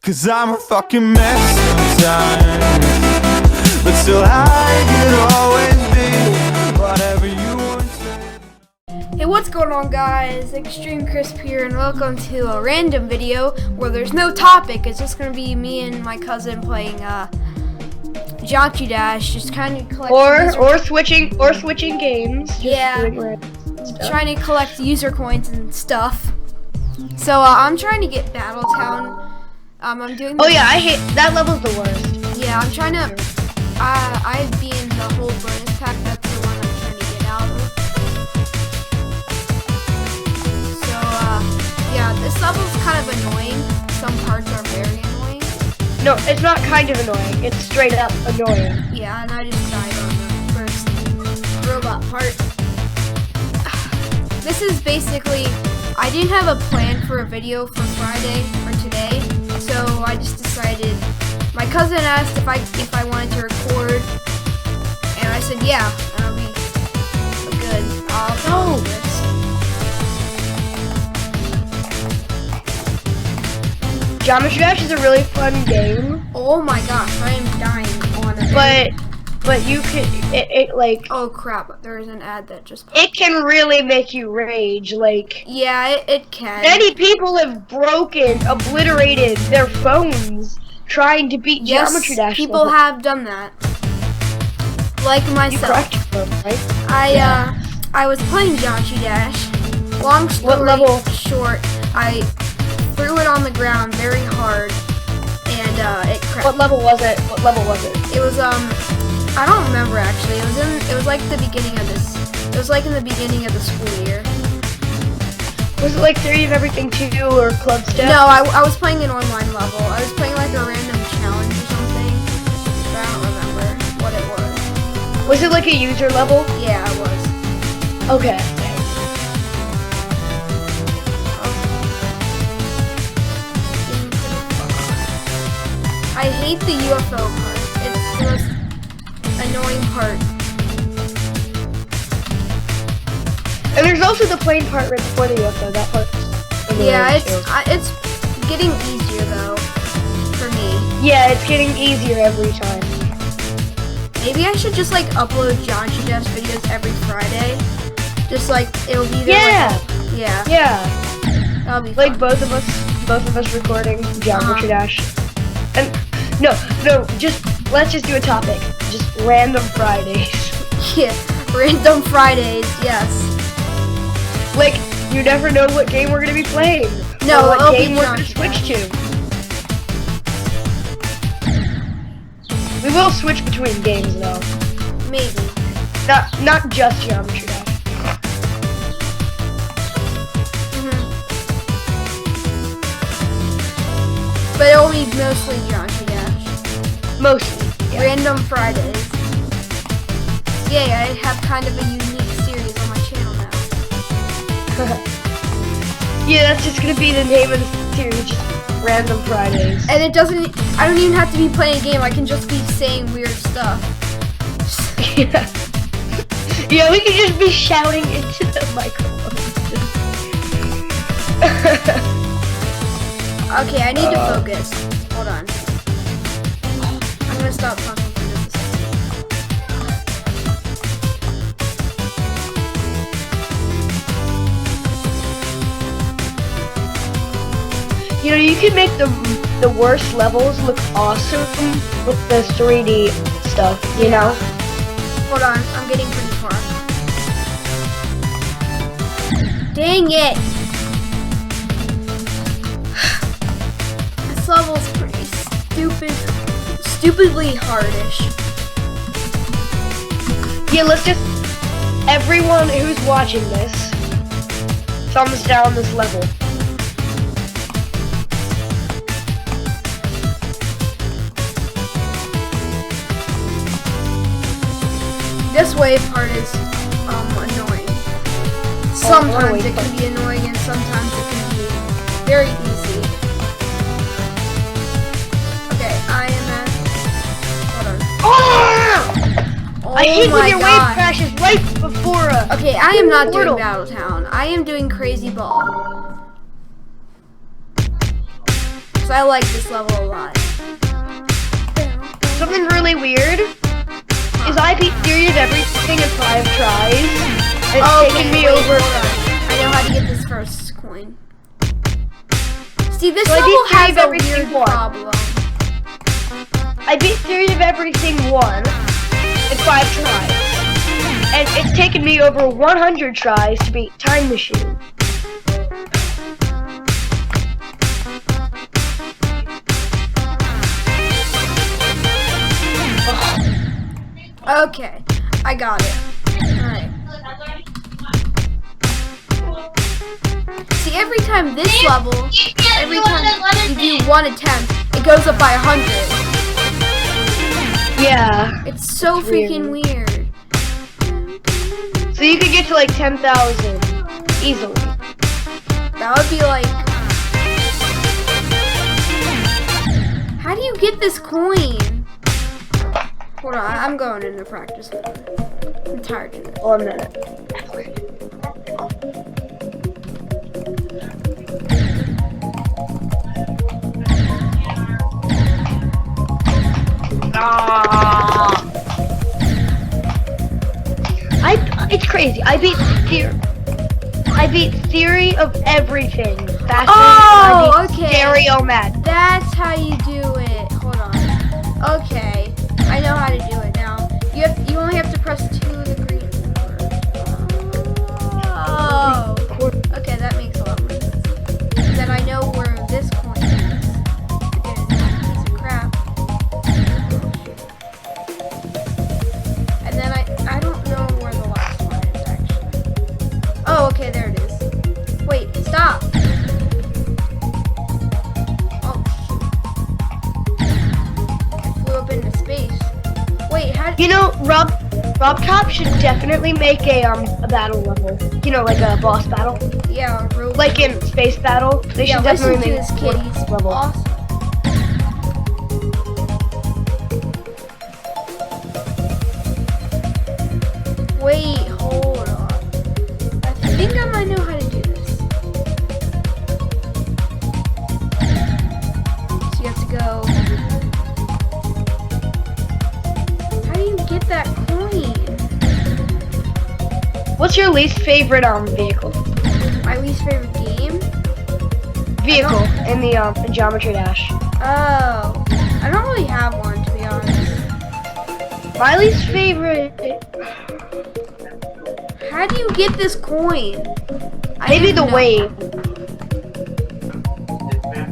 'Cause I'm a fucking mess sometimes, but still I could always be whatever you want to. Hey, what's going on, guys? Extreme Crisp here, and welcome to a random video where there's no topic. It's just gonna be me and my cousin playing Geometry Dash, just kind of collect or switching games. Just doing stuff. Trying to collect user coins and stuff. So I'm trying to get Battletown. I'm doing. Oh yeah, I hate that level's the worst. Yeah, I'm trying to. I've been the whole bonus pack. That's the one I'm trying to get out of. So yeah, this level's kind of annoying. Some parts are very annoying. No, it's not kind of annoying. It's straight up annoying. Yeah, and I just died on the first robot part. This is basically. I didn't have a plan for a video for Friday or today, so I just decided. My cousin asked if I wanted to record, and I said yeah, that'll be good. I'll do this. Geometry Dash is a really fun game. Oh my gosh, I am dying on it. But you can it like. Oh crap! There is an ad that just popped. It can really make you rage. Like. Yeah, it can. Many people have obliterated their phones trying to beat Geometry Dash. People have done that. Like myself. You cracked your phone, right? I was playing Geometry Dash. Long story short, I threw it on the ground very hard, and it cracked. What level was it? It was I don't remember actually. It was like the beginning of this. It was like in the beginning of the school year. Was it like Theory of Everything 2 or Club Step? No, I was playing an online level. I was playing like a random challenge or something. But I don't remember what it was. Was it like a user level? Yeah, it was. Okay. I hate the UFO part. It's the most annoying part. And there's also the plane part right before the UFO. That part's annoying. Yeah, it's getting easier though for me. Yeah, it's getting easier every time. Maybe I should just like upload Geometry Dash videos every Friday. Just like it'll be there. Yeah. Yeah. That'll be like fun. both of us recording Geometry Dash. And let's just do a topic. Just random Fridays. Yeah, random Fridays. Yes. Like you never know what game we're gonna be playing. No, or what it'll game be we're gonna switch to. We will switch between games though. Maybe. Not just Geometry Dash. But it'll be mostly Geometry Dash. Mostly. Yeah. Random Fridays. Yeah, I have kind of a unique series on my channel now. Yeah, that's just gonna be the name of the series, just Random Fridays. And I don't even have to be playing a game, I can just be saying weird stuff. Yeah. Yeah, we can just be shouting into the microphone. Okay, I need to focus. Hold on. I'm gonna stop talking for just a second. You know, you can make the worst levels look awesome with the 3D stuff, you know? Hold on, I'm getting pretty far. Dang it! This level's pretty stupidly hardish. Yeah, let's just, everyone who's watching this, thumbs down this level. This wave part is annoying. Sometimes it can be annoying and sometimes it can be very easy. Okay, I am at. Hold on. I hate when your wave crashes right before us. Okay, I am not doing Battletown. I am doing Crazy Ball. Because I like this level a lot. Something really weird is I beat theory of everything in 5 tries. It's taken me over. Hold on. I know how to get this first coin. See, this So I level beat Theory has of a Everything weird 1. problem. I beat theory of everything 1 in 5 tries. And it's taken me over 100 tries to beat Time Machine. Okay, I got it. Alright. See, every time this level, every time you do one attempt, it goes up by 100. Yeah. It's so freaking weird. So you could get to like 10,000 easily. That would be like... How do you get this coin? Hold on, I'm going into practice mode. I'm tired of it. 1 minute. It's crazy. I beat theory of everything faster than I beat Stereo Mad. That's how you do it. Hold on. Okay, I know how to do it now. You only have to press 2 of the green. Oh. Okay, that makes a lot more sense. Then I know where this coin is. Again, piece of crap. And then I don't know where the last one is actually. Oh, okay, there it is. Wait, stop. Oh, shoot. I flew up into space. Wait, how? You know, Rob Top should definitely make a battle level. You know, like a boss battle. Yeah, real Like in Space Battle. They yeah, should listen definitely to make this kid. He's level. awesome. Wait, hold on. I think I might know how to do this. So you have to go. How do you get that coin? What's your least favorite vehicle? My least favorite game? Vehicle in the in Geometry Dash. Oh, I don't really have one, to be honest. My least favorite. How do you get this coin? Maybe the wave.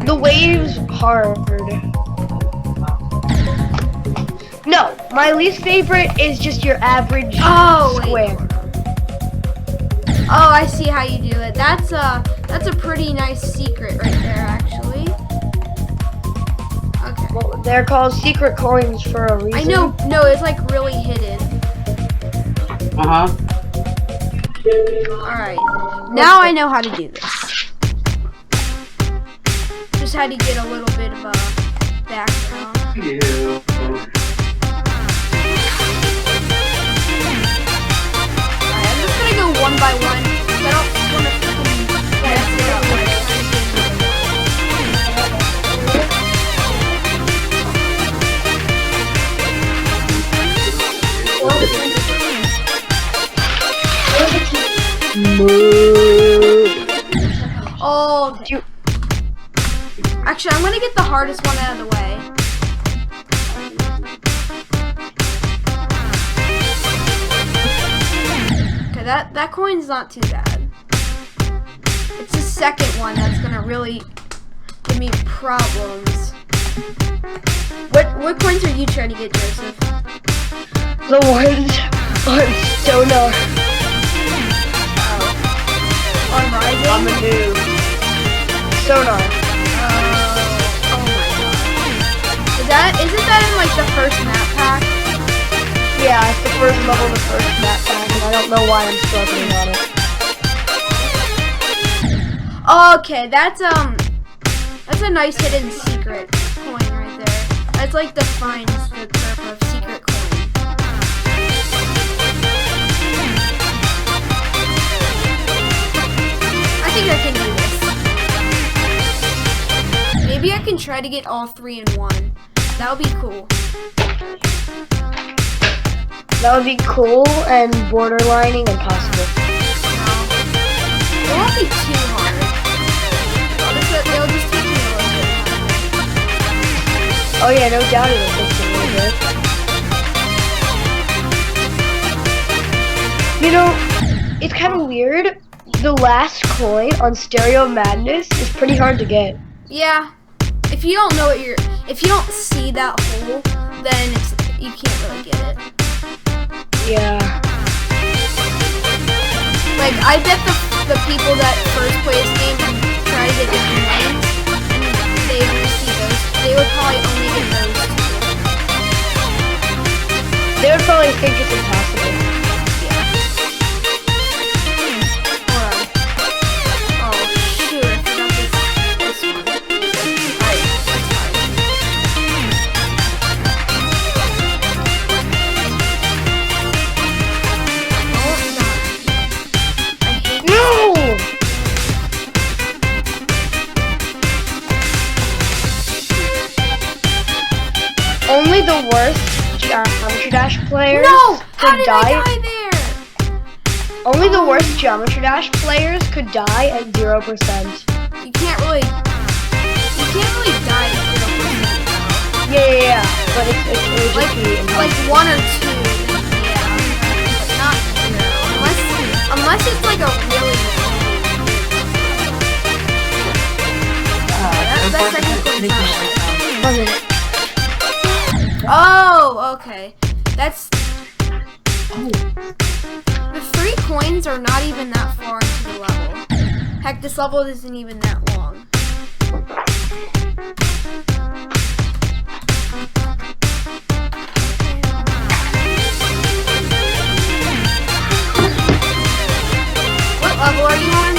The wave's hard. No, my least favorite is just your average square. Oh, I see how you do it. That's a pretty nice secret right there, actually. Okay. Well, they're called secret coins for a reason. I know. No, it's like really hidden. All right. Now I know how to do this. Just had to get a little bit of a background. Alright, I'm just gonna go one by one. I don't want to freaking mess it up. Oh, okay. Actually, I'm gonna get the hardest one out of the way. Okay, that coin's not too bad. It's the second one that's gonna really give me problems. What coins are you trying to get, Joseph? The ones on Sonar. On Rising? On the new Sonar. Oh my god. Isn't that in like the first map pack? Yeah, it's the first level of the first map pack, and I don't know why I'm struggling on it. Okay, that's a nice hidden secret coin right there. That's like defines the term of secret coin. I think I can do this. Maybe I can try to get all 3 in one. That would be cool. That would be cool and borderlining impossible. No. It won't be too hard. It'll just take me a little bit. Oh yeah, no doubt it'll take you a little bit. You know, it's kind of weird. The last coin on Stereo Madness is pretty hard to get. Yeah. If you don't know what if you don't see that hole, then you can't really get it. Yeah. Like, I bet the people that first play this game and try to get different lanes, and they only see those, they would probably only get those two. They would probably think it's impossible. Yeah. Hold on. Oh, shoot, I forgot this one. Alright, that's fine. No! Only the worst Geometry Dash players No! How could did die. I die there? Only the worst Geometry Dash players could die at 0%. You can't really die at 0%. Yeah. But it would just be Like impossible. 1 or 2, yeah. But not 0. Unless it's like a really that second one's not bad. Oh, okay. That's the 3 coins are not even that far into the level. Heck, this level isn't even that long. What level are you on?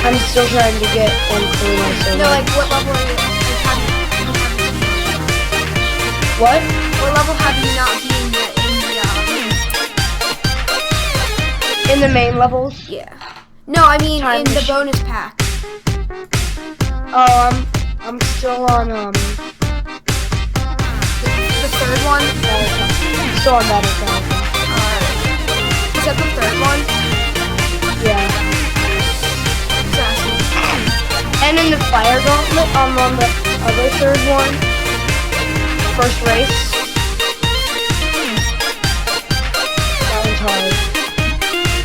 I'm still trying to get one coin on server. No, like what level are you? What? What level have you not been yet In the main levels? Yeah. No, I mean Time in the machine. bonus pack. Oh, I'm still on The 3rd one? I'm still on Battlefield. Is that the 3rd one? Yeah. Exactly. And in the Fire Gauntlet, I'm on the other 3rd one. First race. That one's hard.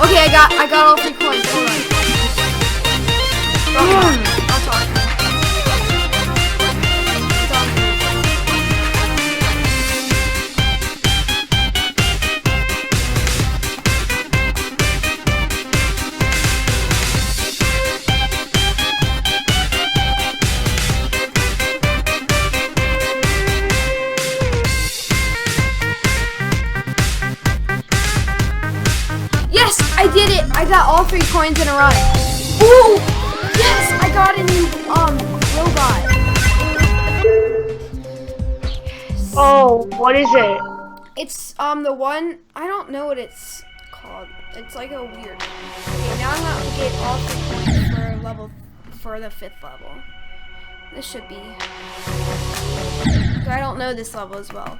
Okay, I got all 3 coins. Hold on. I'll talk. Yes, I did it! I got all 3 coins in a run. Ooh! Yes, I got a new robot. Oh, what is it? It's the one, I don't know what it's called. It's like a weird. Okay, now I'm gonna get all 3 coins for the 5th level. This should be. I don't know this level as well.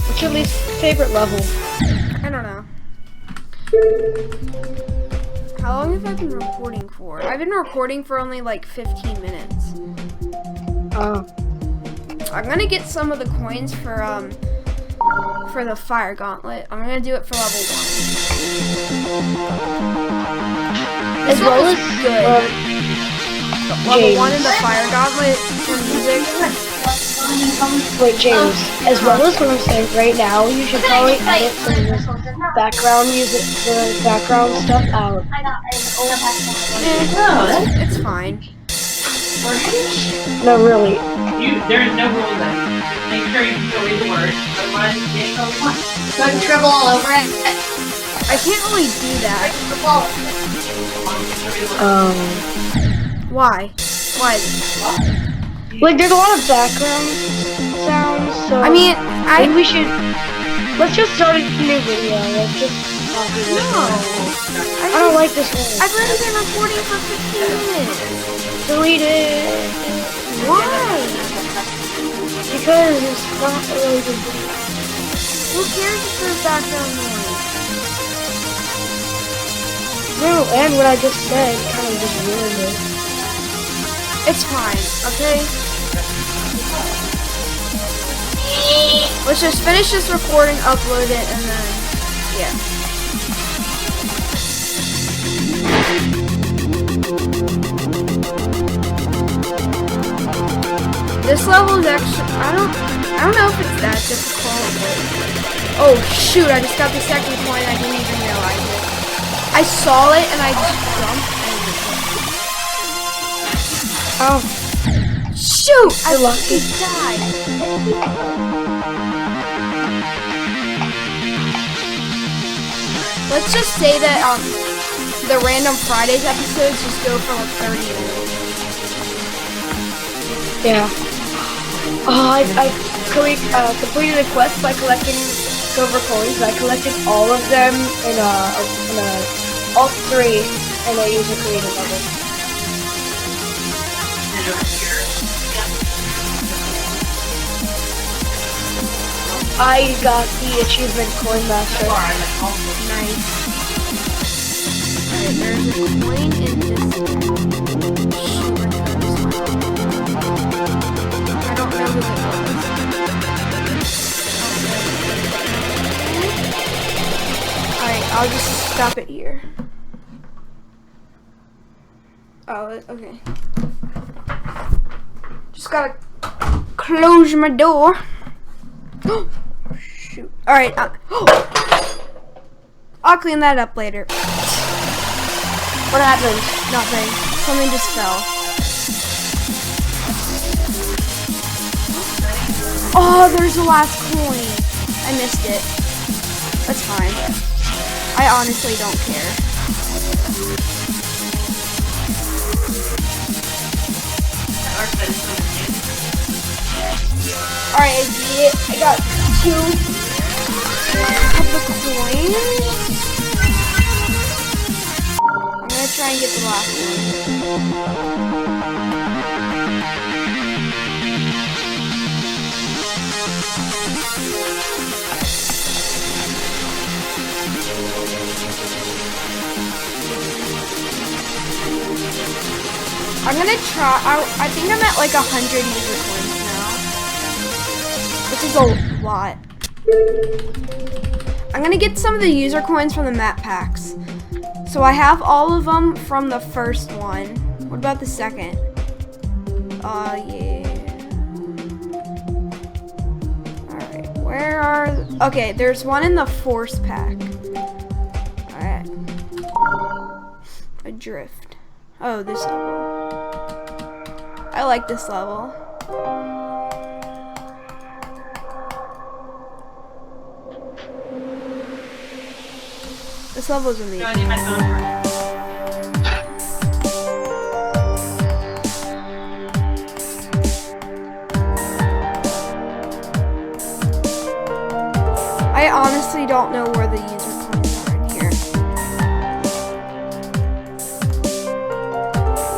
What's your least favorite level? I don't know. How long have I been recording for? I've been recording for only like 15 minutes. Oh. I'm gonna get some of the coins for the Fire Gauntlet. I'm gonna do it for level 1. As well as good. Level 1 in the Fire Gauntlet for music. Wait, James, as well as what I'm saying right now, you should probably edit some of this background music, the background stuff out. It's fine. No, really. There is no rule then. Make sure you can delete the word. Otherwise, you can't go. So I can scribble all over it. I can't really do that. Why? Why? Like, there's a lot of background sounds, so... I mean, maybe we should... Let's just start a new video. Let's just copy this one. I don't like this one. I've already been recording for 15 minutes. Delete it. Why? Because it's not really good. Who cares if there's background noise? No, and what I just said kind of just ruined it. It's fine, okay? Let's just finish this recording, upload it, and then, yeah. This level is actually, I don't know if it's that difficult, but, oh shoot, I just got the second point, I didn't even realize it. I saw it, and I just jumped, and Oh, shoot! I You're lucky. died. Let's just say that the Random Fridays episodes just go for like 30 minutes. yeah. Oh, I completed a quest by collecting silver coins. I collected all of them in all three in a user created level. I got the achievement coin master. Nice. Alright, there's a coin in this. Shoot, I don't know who it was. Alright, I'll just stop it here. Oh, okay. Just gotta close my door. Shoot. Alright, I'll clean that up later. What happened? Nothing. Something just fell. Oh, there's the last coin. I missed it. That's fine. I honestly don't care. Alright, I did it. I got 2 of the coins. I'm gonna try and get the last one. I'm gonna try. I think I'm at like 100 user coins now, which is a lot. I'm gonna get some of the user coins from the map packs. So I have all of them from the first one. What about the second? Yeah. Alright, where are... Okay, there's one in the force pack. Alright. Adrift. Oh, this level. I like this level. This level is amazing. I need my phone for I honestly don't know where the user coins are in here.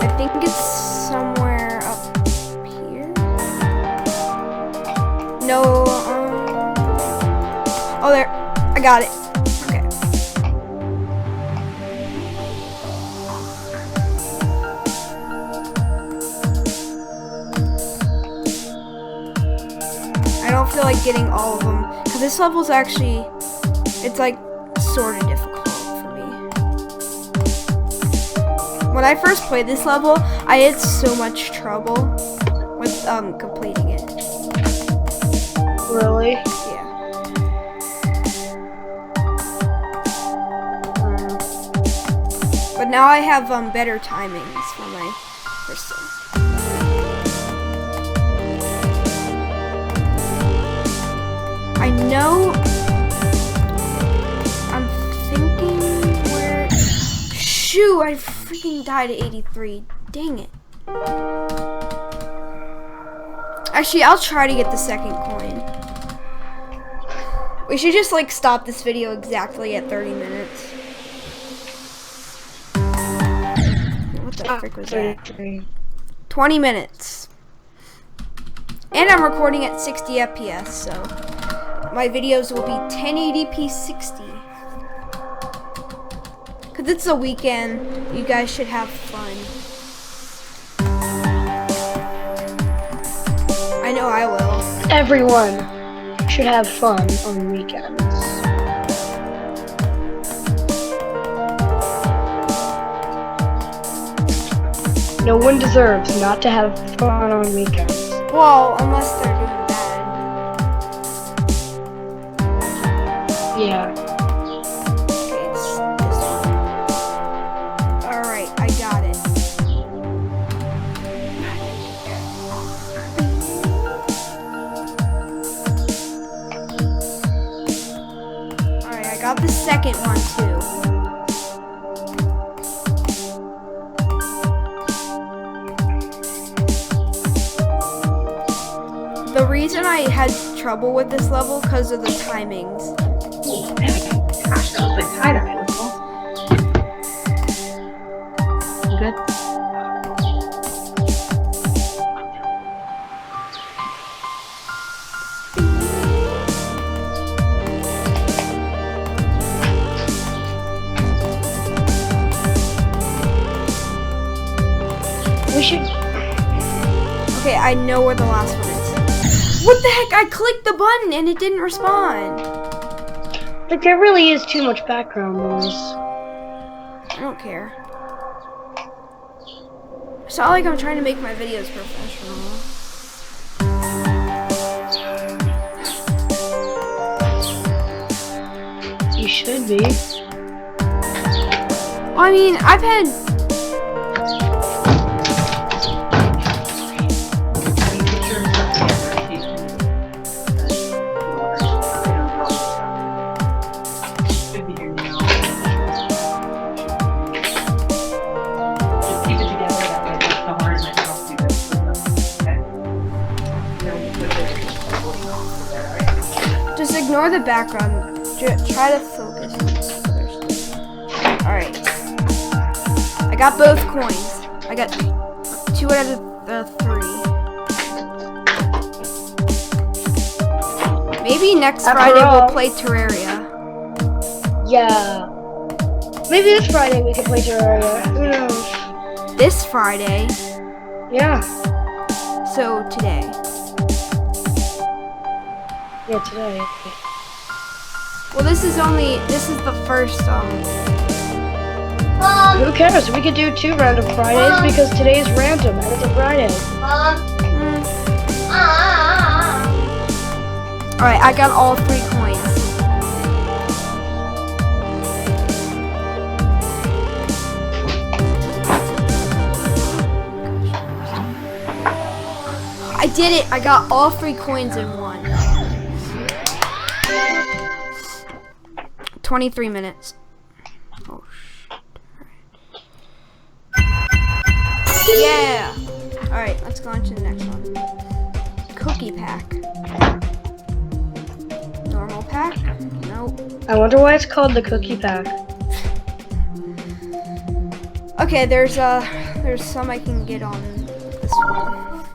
I think it's somewhere up here. No. Oh, there. I got it. Okay. I don't feel like getting all of them. This level's actually, it's like sort of difficult for me. When I first played this level, I had so much trouble with completing it. Really? Yeah. But now I have better timings for my crystal. I know. I'm thinking where. Shoot! I freaking died at 83. Dang it. Actually, I'll try to get the second coin. We should just like stop this video exactly at 30 minutes. What the frick was that? 20 minutes. And I'm recording at 60 FPS, so my videos will be 1080p 60. Cause it's a weekend, you guys should have fun. I know I will. Everyone should have fun on weekends. No one deserves not to have fun on weekends. Well, unless they're doing bad. Yeah. Okay, it's this one. Alright, I got it. Alright, I got the second one too. The reason I had trouble with this level because of the timings. Gosh, that was like tie-dye. You good? We should. Okay, I know where the last one is. What the heck? I clicked the button and it didn't respond. Like, there really is too much background noise. I don't care. It's not like I'm trying to make my videos professional. You should be. Well, I mean, I've had. Just ignore the background. Try to focus on this other stuff. Alright. I got both coins. I got 2 out of the 3. Maybe next Friday we'll play Terraria. Yeah. Maybe this Friday we can play Terraria. Who knows? This Friday? Yeah. So today. Yeah, today. Well, this is the first, Who cares? We could do 2 random Fridays because today's random and it's a Friday. Alright, I got all 3 coins. I did it! I got all 3 coins in one. 23 minutes. Oh, shit. Yeah! Alright, let's go on to the next one. Cookie pack. Normal pack? Nope. I wonder why it's called the cookie pack. Okay, there's some I can get on this one.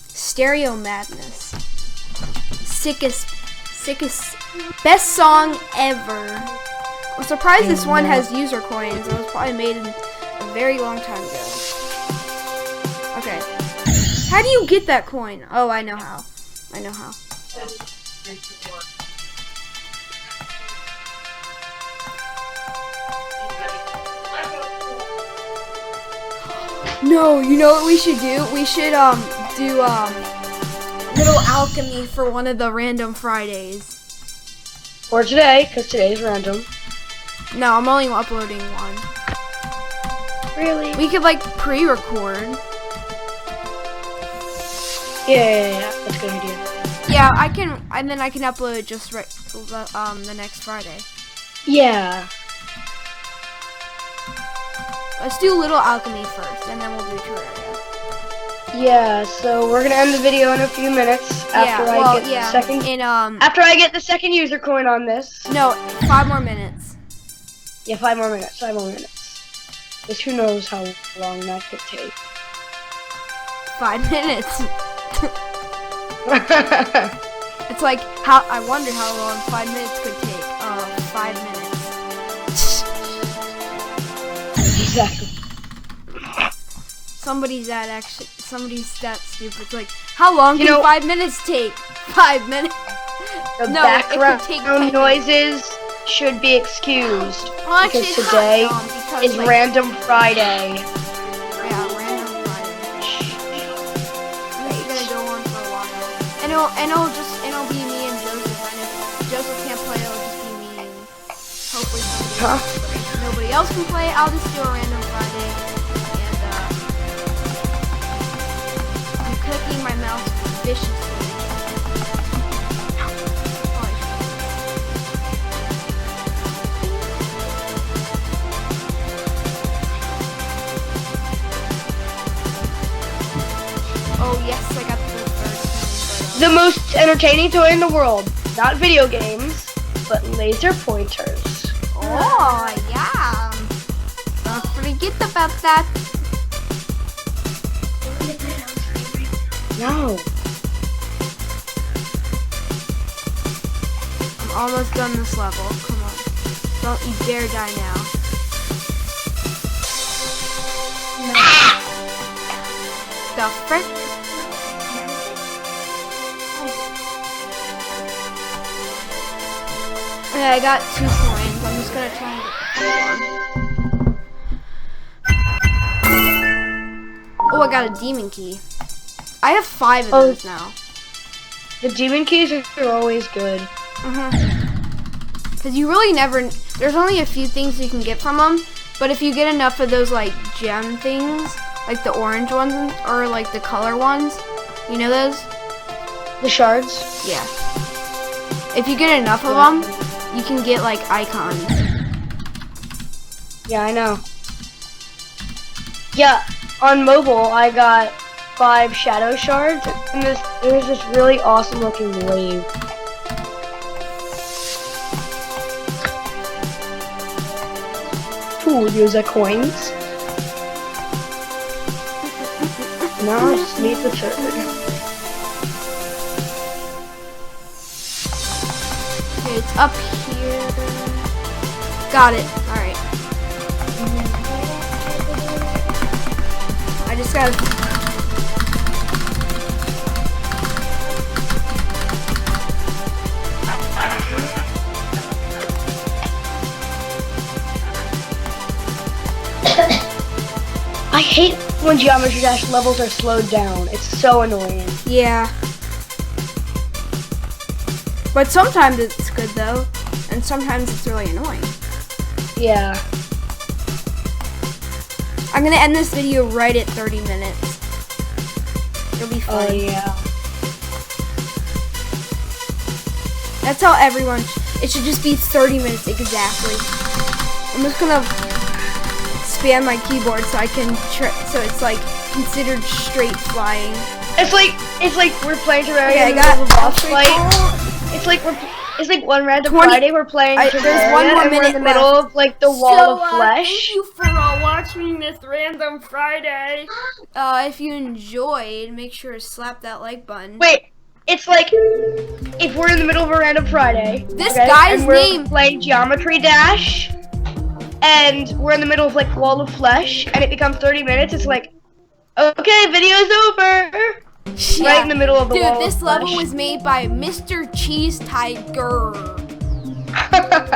Stereo Madness. Sickest, best song ever. I'm surprised this one has user coins. It was probably made a very long time ago. Okay. How do you get that coin? Oh, I know how. I know how. No, you know what we should do? We should little alchemy for one of the random Fridays. Or today, because today's random. No, I'm only uploading one. Really? We could like pre-record. Yeah, that's a good idea. Yeah, I can, and then I can upload it just right, the next Friday. Yeah. Let's do little alchemy first, and then we'll do Terraria. Yeah, so we're gonna end the video in a few minutes after I get the second. After I get the second user coin on this. No, 5 more minutes. Yeah, 5 more minutes. 5 more minutes. Because who knows how long that could take. 5 minutes. It's like how I wonder how long 5 minutes could take. 5 minutes. Exactly. Somebody's that stupid. It's like, how long can 5 minutes take? 5 minutes. The No, it could take 10 background noises should be excused. Well, actually, because it's today not dumb because, is like, Random Friday. Yeah, random Friday. This is gonna go on for a while, and it'll be me and Joseph. And if Joseph can't play, it'll just be me and hopefully somebody else. But if nobody else can play, I'll just do a random Friday. And I'm clicking my mouse viciously. Oh yes, I got the first one. The most entertaining toy in the world. Not video games, but laser pointers. Oh yeah. Don't forget about that. No. I'm almost done this level. Come on. Don't you dare die now. The frick? Okay, I got 2 coins. I'm just gonna try and get one. Oh, I got a demon key. I have 5 of those now. The demon keys are always good. Because you really never, there's only a few things you can get from them, but if you get enough of those like gem things, like the orange ones or like the color ones, you know those? The shards? Yeah. If you get enough of them, you can get like icons. Yeah, I know. Yeah, on mobile I got 5 shadow shards, and there's this really awesome looking wave. Cool, user coins. Now I just need the third. Okay, it's up here. Got it. Alright. I just gotta... I hate when Geometry Dash levels are slowed down. It's so annoying. Yeah. But sometimes it's good though, and sometimes it's really annoying. Yeah. I'm gonna end this video right at 30 minutes. It'll be fun. Oh yeah. That's how everyone, it should just be 30 minutes exactly. I'm just gonna spam my keyboard so I can, so it's like considered straight flying. It's like we're playing Terraria. Okay, I in the got middle of a boss three fight. gold. It's like one random 20 Friday we're playing Terraria, there's 1 more and we're in the minute middle left. of like the wall of flesh. Thank you for watching this random Friday. If you enjoyed, make sure to slap that like button. Wait, it's like if we're in the middle of a random Friday. This okay, guy's and we're name- playing Geometry Dash, and we're in the middle of like wall of flesh, and it becomes 30 minutes. It's like, okay, video's over. Yeah. Right in the middle of the wall. Dude, this of level flesh. was made by Mr. Cheese Tiger.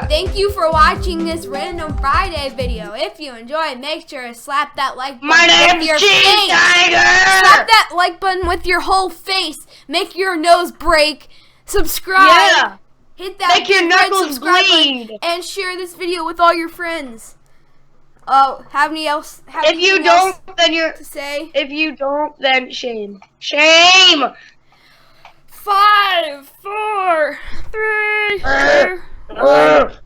Thank you for watching this Random Friday video. If you enjoyed, make sure to slap that like button My with name's your Cheese face. Tiger! Slap that like button with your whole face. Make your nose break. Subscribe. Yeah. Hit that Make your big red knuckles subscribe bleed. button and share this video with all your friends. Oh, have If you anything else don't, then you're. to say? If you don't, then shame. Shame! 5, 4, 3, 2, 1.